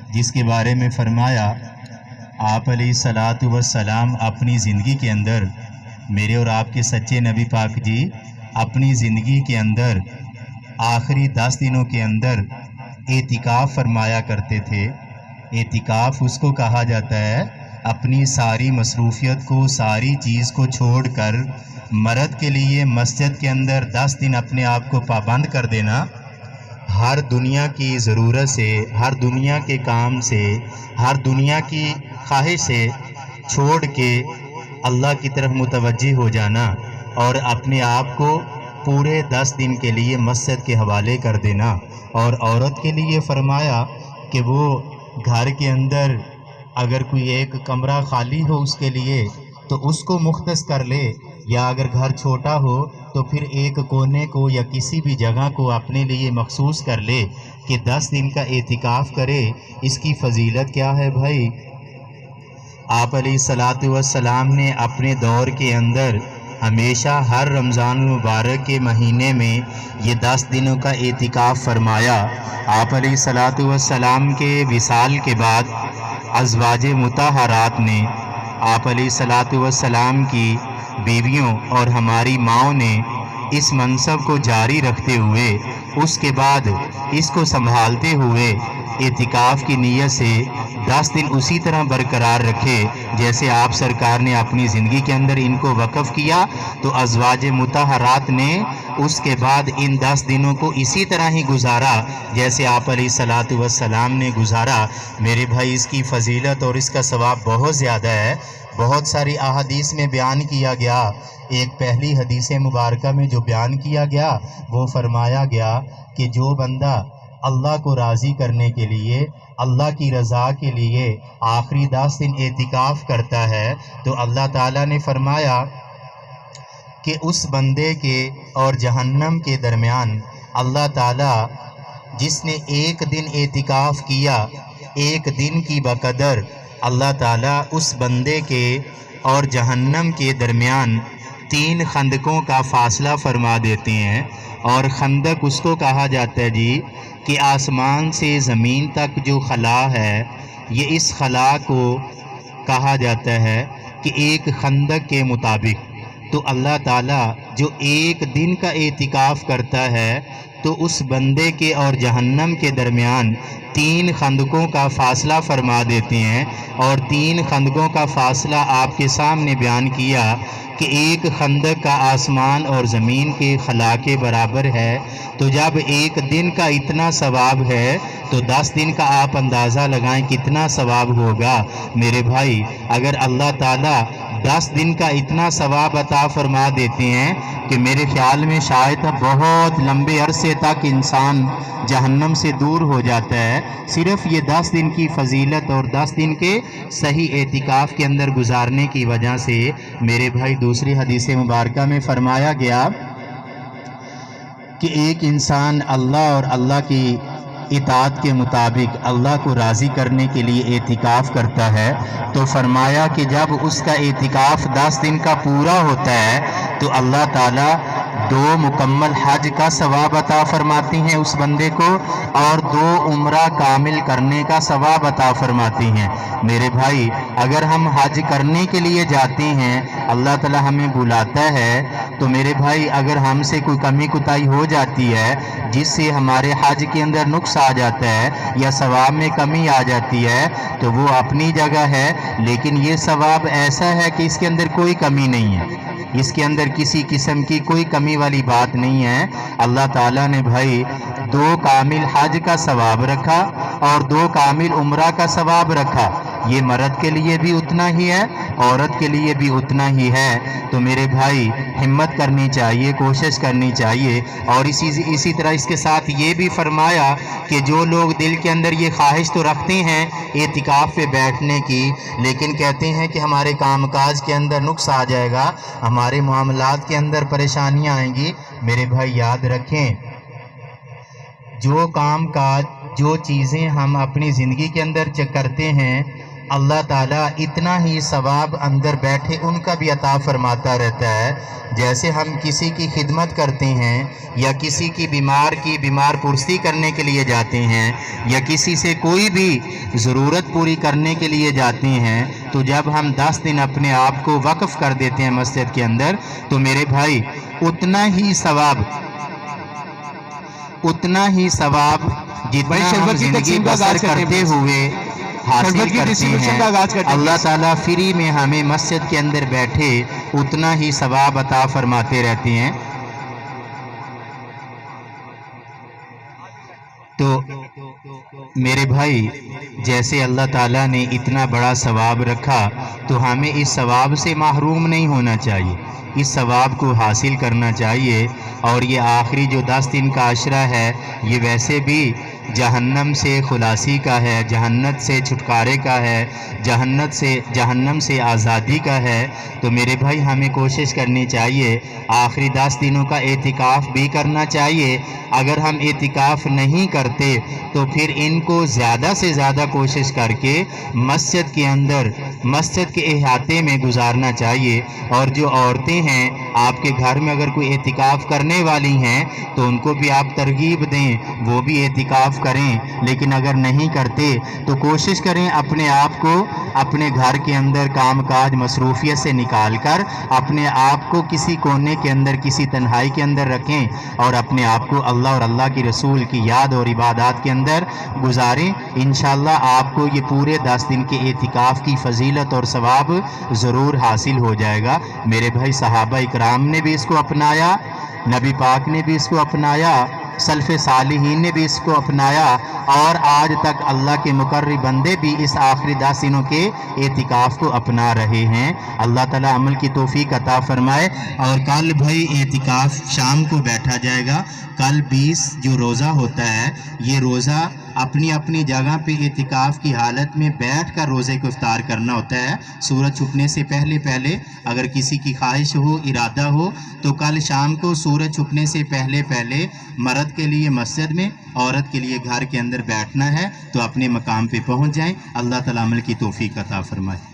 جس کے بارے میں فرمایا آپ علیہ الصلاۃ والسلام اپنی زندگی کے اندر، میرے اور آپ کے سچے نبی پاک جی اپنی زندگی کے اندر آخری 10 دنوں کے اندر اعتکاف فرمایا کرتے تھے۔ اعتکاف اس کو کہا جاتا ہے اپنی ساری مصروفیت کو، ساری چیز کو چھوڑ کر مرد کے لیے مسجد کے اندر 10 دن اپنے آپ کو پابند کر دینا، ہر دنیا کی ضرورت سے، ہر دنیا کے کام سے، ہر دنیا کی خواہش سے چھوڑ کے اللہ کی طرف متوجہ ہو جانا اور اپنے آپ کو پورے 10 دن کے لیے مسجد کے حوالے کر دینا۔ اور عورت کے لیے فرمایا کہ وہ گھر کے اندر اگر کوئی ایک کمرہ خالی ہو اس کے لیے تو اس کو مختص کر لے، یا اگر گھر چھوٹا ہو تو پھر ایک کونے کو یا کسی بھی جگہ کو اپنے لیے مخصوص کر لے کہ 10 دن کا اعتکاف کرے۔ اس کی فضیلت کیا ہے بھائی؟ آپ علیہ الصلاۃ والسلام نے اپنے دور کے اندر ہمیشہ ہر رمضان المبارک کے مہینے میں یہ 10 دنوں کا اعتکاف فرمایا۔ آپ علیہ الصلاۃ والسلام کے وصال کے بعد ازواج مطہرات نے، آپ علیہ الصلاۃ والسلام کی بیویوں اور ہماری ماؤں نے اس منصب کو جاری رکھتے ہوئے، اس کے بعد اس کو سنبھالتے ہوئے اعتکاف کی نیت سے 10 دن اسی طرح برقرار رکھے جیسے آپ سرکار نے اپنی زندگی کے اندر ان کو وقف کیا، تو ازواج مطہرات نے اس کے بعد ان 10 دنوں کو اسی طرح ہی گزارا جیسے آپ علیہ الصلاۃ والسلام نے گزارا۔ میرے بھائی اس کی فضیلت اور اس کا ثواب بہت زیادہ ہے، بہت ساری احادیث میں بیان کیا گیا۔ ایک پہلی حدیث مبارکہ میں جو بیان کیا گیا وہ فرمایا گیا کہ جو بندہ اللہ کو راضی کرنے کے لیے، اللہ کی رضا کے لیے آخری 10 دن اعتکاف کرتا ہے تو اللہ تعالیٰ نے فرمایا کہ اس بندے کے اور جہنم کے درمیان اللہ تعالیٰ جس نے ایک دن اعتکاف کیا، ایک دن کی بقدر اللہ تعالیٰ اس بندے کے اور جہنم کے درمیان 3 خندقوں کا فاصلہ فرما دیتے ہیں۔ اور خندق اس کو کہا جاتا ہے جی کہ آسمان سے زمین تک جو خلا ہے، یہ اس خلا کو کہا جاتا ہے کہ ایک خندق کے مطابق۔ تو اللہ تعالیٰ جو ایک دن کا اعتکاف کرتا ہے تو اس بندے کے اور جہنم کے درمیان 3 خندقوں کا فاصلہ فرما دیتے ہیں۔ اور 3 خندقوں کا فاصلہ آپ کے سامنے بیان کیا کہ ایک خندق کا آسمان اور زمین کے خلا کے برابر ہے۔ تو جب ایک دن کا اتنا ثواب ہے تو 10 دن کا آپ اندازہ لگائیں کتنا ثواب ہوگا میرے بھائی۔ اگر اللہ تعالیٰ 10 دن کا اتنا ثواب عطا فرما دیتے ہیں کہ میرے خیال میں شاید بہت لمبے عرصے تک انسان جہنم سے دور ہو جاتا ہے، صرف یہ 10 دن کی فضیلت اور 10 دن کے صحیح اعتکاف کے اندر گزارنے کی وجہ سے۔ میرے بھائی دوسری حدیث مبارکہ میں فرمایا گیا کہ ایک انسان اللہ اور اللہ کی اطاعت کے مطابق اللہ کو راضی کرنے کے لیے اعتکاف کرتا ہے تو فرمایا کہ جب اس کا اعتکاف 10 دن کا پورا ہوتا ہے تو اللہ تعالیٰ 2 مکمل حج کا ثواب عطا فرماتی ہیں اس بندے کو، اور 2 عمرہ کامل کرنے کا ثواب عطا فرماتی ہیں۔ میرے بھائی اگر ہم حج کرنے کے لیے جاتے ہیں، اللہ تعالیٰ ہمیں بلاتا ہے، تو میرے بھائی اگر ہم سے کوئی کمی کوتاہی ہو جاتی ہے جس سے ہمارے حج کے اندر نقص آ جاتا ہے یا ثواب میں کمی آ جاتی ہے تو وہ اپنی جگہ ہے، لیکن یہ ثواب ایسا ہے کہ اس کے اندر کوئی کمی نہیں ہے، اس کے اندر کسی قسم کی کوئی کمی والی بات نہیں ہے۔ اللہ تعالیٰ نے بھائی 2 کامل حج کا ثواب رکھا اور 2 کامل عمرہ کا ثواب رکھا۔ یہ مرد کے لیے بھی اتنا ہی ہے، عورت کے لیے بھی اتنا ہی ہے۔ تو میرے بھائی ہمت کرنی چاہیے، کوشش کرنی چاہیے۔ اور اسی طرح اس کے ساتھ یہ بھی فرمایا کہ جو لوگ دل کے اندر یہ خواہش تو رکھتے ہیں اعتکاف پہ بیٹھنے کی، لیکن کہتے ہیں کہ ہمارے کام کاج کے اندر نقص آ جائے گا، ہمارے معاملات کے اندر پریشانیاں آئیں گی، میرے بھائی یاد رکھیں جو کام کاج، جو چیزیں ہم اپنی زندگی کے اندر کرتے ہیں اللہ تعالیٰ اتنا ہی ثواب اندر بیٹھے ان کا بھی عطا فرماتا رہتا ہے۔ جیسے ہم کسی کی خدمت کرتے ہیں یا کسی کی بیمار پرسی کرنے کے لیے جاتے ہیں یا کسی سے کوئی بھی ضرورت پوری کرنے کے لیے جاتے ہیں، تو جب ہم 10 دن اپنے آپ کو وقف کر دیتے ہیں مسجد کے اندر، تو میرے بھائی اتنا ہی ثواب جتنا ہم زندگی بسر کرتے ہوئے حاصل کرتے ہیں، اللہ تعالیٰ فری میں ہمیں مسجد کے اندر بیٹھے اتنا ہی ثواب عطا فرماتے رہتے ہیں۔ تو میرے بھائی، جیسے اللہ تعالیٰ نے اتنا بڑا ثواب رکھا تو ہمیں اس ثواب سے محروم نہیں ہونا چاہیے، اس ثواب کو حاصل کرنا چاہیے۔ اور یہ آخری جو 10 دن کا عشرہ ہے، یہ ویسے بھی جہنم سے خلاصی کا ہے، جہنت سے چھٹکارے کا ہے، جہنم سے آزادی کا ہے۔ تو میرے بھائی، ہمیں کوشش کرنی چاہیے، آخری 10 دنوں کا اعتکاف بھی کرنا چاہیے۔ اگر ہم اعتکاف نہیں کرتے تو پھر ان کو زیادہ سے زیادہ کوشش کر کے مسجد کے اندر، مسجد کے احاطے میں گزارنا چاہیے۔ اور جو عورتیں ہیں، آپ کے گھر میں اگر کوئی اعتکاف کرنے والی ہیں تو ان کو بھی آپ ترغیب دیں، وہ بھی اعتکاف کریں۔ لیکن اگر نہیں کرتے تو کوشش کریں اپنے آپ کو اپنے گھر کے اندر کام کاج مصروفیت سے نکال کر اپنے آپ کو کسی کونے کے اندر، کسی تنہائی کے اندر رکھیں اور اپنے آپ کو اللہ اور اللہ کی رسول کی یاد اور عبادات کے اندر گزاریں۔ انشاءاللہ آپ کو یہ پورے 10 دن کے اعتکاف کی فضیلت اور ثواب ضرور حاصل ہو جائے گا۔ میرے بھائی، صحابہ اکرام نے بھی اس کو اپنایا، نبی پاک نے بھی اس کو اپنایا، سلف صالحین نے بھی اس کو اپنایا، اور آج تک اللہ کے مقرب بندے بھی اس آخری 10 دنوں کے اعتکاف کو اپنا رہے ہیں۔ اللہ تعالیٰ عمل کی توفیق عطا فرمائے۔ اور کل بھائی اعتکاف شام کو بیٹھا جائے گا۔ کل 20 جو روزہ ہوتا ہے، یہ روزہ اپنی اپنی جگہ پہ اعتکاف کی حالت میں بیٹھ کر روزے کو افطار کرنا ہوتا ہے، سورج چھپنے سے پہلے اگر کسی کی خواہش ہو، ارادہ ہو، تو کل شام کو سورج چھپنے سے پہلے مرد کے لیے مسجد میں، عورت کے لیے گھر کے اندر بیٹھنا ہے۔ تو اپنے مقام پہ پہنچ جائیں۔ اللہ تعالیٰ عمل کی توفیق عطا فرمائے۔